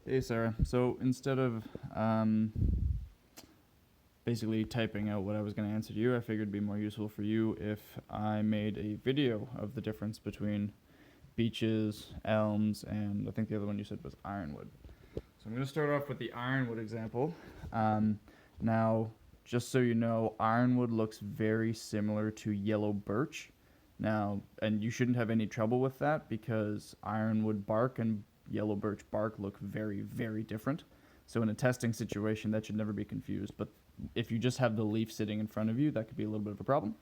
Hey Sarah, so instead of basically typing out what I was going to answer to you, I figured it'd be more useful for you if I made a video of the difference between beeches, elms, and I think the other one you said was ironwood. So I'm going to start off with the ironwood example. Now, just so you know, ironwood looks very similar to yellow birch. Now, and you shouldn't have any trouble with that because ironwood bark and yellow birch bark look very, very different. So in a testing situation, that should never be confused. But if you just have the leaf sitting in front of you, that could be a little bit of a problem.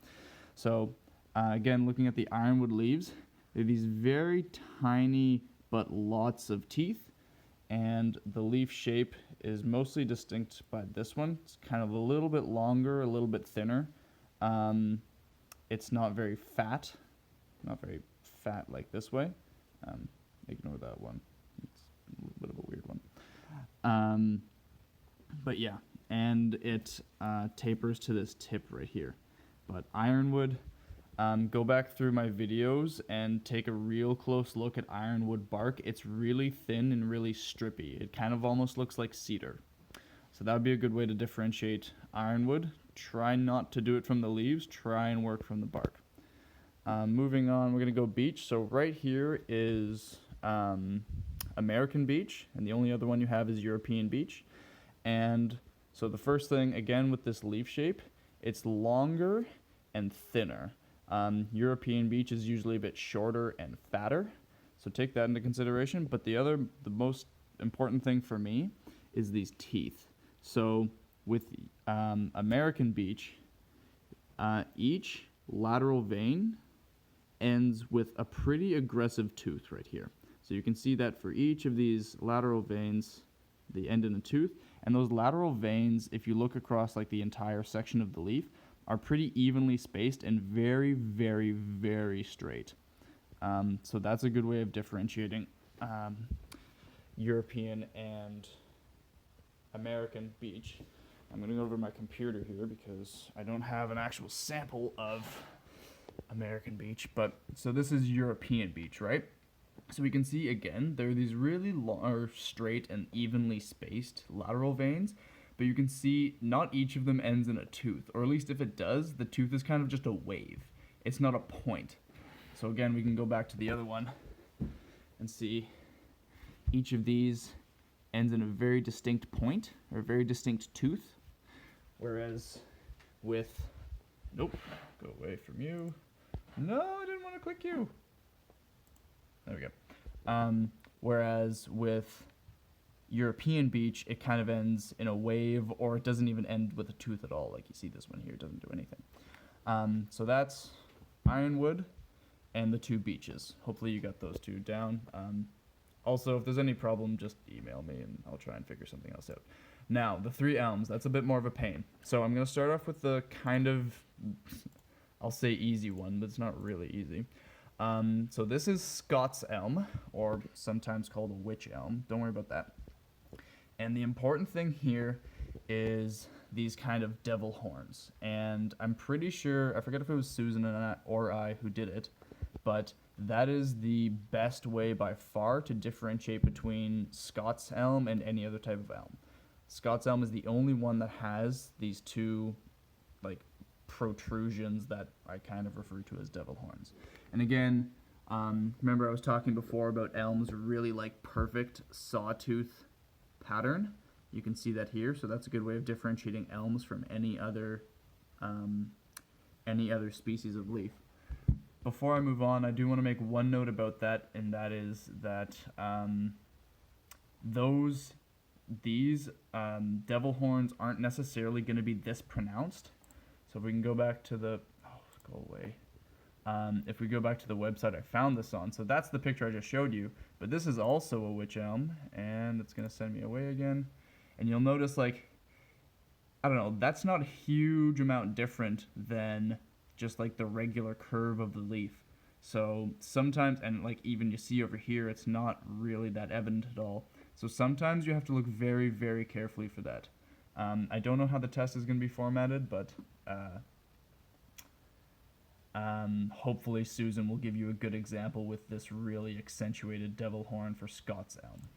So again, looking at the ironwood leaves, they're these very tiny but lots of teeth. And the leaf shape is mostly distinct by this one. It's kind of a little bit longer, a little bit thinner. It's not very fat like this way. Ignore that one. It's a little bit of a weird one. But yeah, and it tapers to this tip right here. But ironwood, go back through my videos and take a real close look at ironwood bark. It's really thin and really strippy. It kind of almost looks like cedar. So that would be a good way to differentiate ironwood. Try not to do it from the leaves. Try and work from the bark. Moving on, we're going to go beech. So right here is American beech, and the only other one you have is European beech. And so the first thing, again, with this leaf shape, it's longer and thinner. European beech is usually a bit shorter and fatter, so take that into consideration. But the most important thing for me is these teeth. So with American beech, each lateral vein ends with a pretty aggressive tooth right here. So you can see that for each of these lateral veins, they end in a tooth. And those lateral veins, if you look across like the entire section of the leaf, are pretty evenly spaced and very, very, very straight. So that's a good way of differentiating European and American beech. I'm going to go over to my computer here because I don't have an actual sample of American beech. But so this is European beech, right? So we can see again, there are these really long, straight and evenly spaced lateral veins, but you can see not each of them ends in a tooth, or at least if it does, the tooth is kind of just a wave. It's not a point. So again, we can go back to the other one and see each of these ends in a very distinct point, or a very distinct tooth, whereas with, nope, go away from you. No, I didn't want to click you. There we go. Whereas with European beech, it kind of ends in a wave, or it doesn't even end with a tooth at all. Like you see this one here, it doesn't do anything. So that's ironwood and the two beeches. Hopefully you got those two down. Also, if there's any problem, just email me and I'll try and figure something else out. Now, the three elms, that's a bit more of a pain. So I'm going to start off with the kind of, I'll say easy one, but it's not really easy. So this is Scots elm, or sometimes called a witch elm. Don't worry about that. And the important thing here is these kind of devil horns. And I'm pretty sure, I forget if it was Susan or I who did it, but that is the best way by far to differentiate between Scots elm and any other type of elm. Scots elm is the only one that has these two, like, protrusions that I kind of refer to as devil horns. And again, remember I was talking before about elms really like perfect sawtooth pattern. You can see that here, so that's a good way of differentiating elms from any other species of leaf. Before I move on, I do want to make one note about that, and that is that these devil horns aren't necessarily going to be this pronounced. So if we can go back to the, go away. If we go back to the website I found this on, so that's the picture I just showed you, but this is also a witch elm, and it's going to send me away again. And you'll notice, like, I don't know, that's not a huge amount different than just like the regular curve of the leaf. So sometimes, and like even you see over here, it's not really that evident at all. So sometimes you have to look very, very carefully for that. I don't know how the test is going to be formatted, but hopefully Susan will give you a good example with this really accentuated devil horn for Scots elm.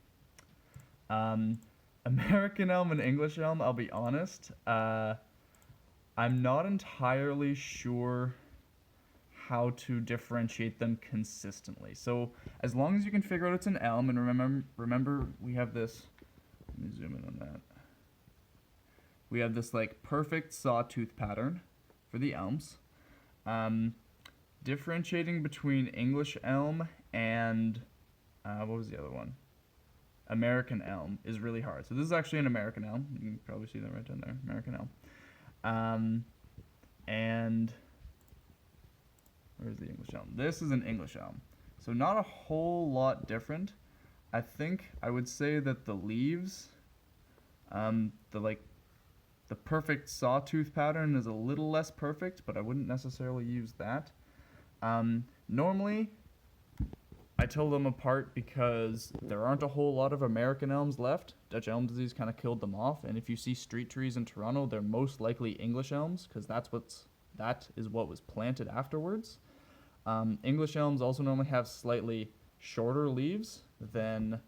Um, American elm and English elm, I'll be honest, I'm not entirely sure how to differentiate them consistently. So as long as you can figure out it's an elm, and remember we have this. Let me zoom in on that. We have this like perfect sawtooth pattern for the elms. Differentiating between English elm and what was the other one? American elm is really hard. So this is actually an American elm. You can probably see that right down there, American elm. And where's the English elm? This is an English elm. So not a whole lot different. I think I would say that the leaves, the perfect sawtooth pattern is a little less perfect, but I wouldn't necessarily use that. Normally, I tell them apart because there aren't a whole lot of American elms left. Dutch elm disease kind of killed them off, and if you see street trees in Toronto, they're most likely English elms because that is what was planted afterwards. English elms also normally have slightly shorter leaves than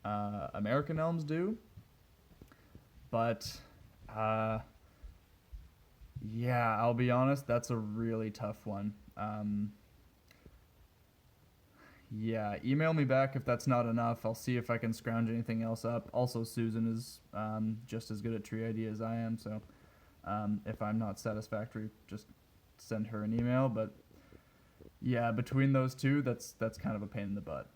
American elms do, but yeah, I'll be honest, that's a really tough one. Yeah, email me back if that's not enough. I'll see if I can scrounge anything else up. Also, Susan is just as good at tree ID as I am, so if I'm not satisfactory, just send her an email. But yeah, between those two, that's kind of a pain in the butt.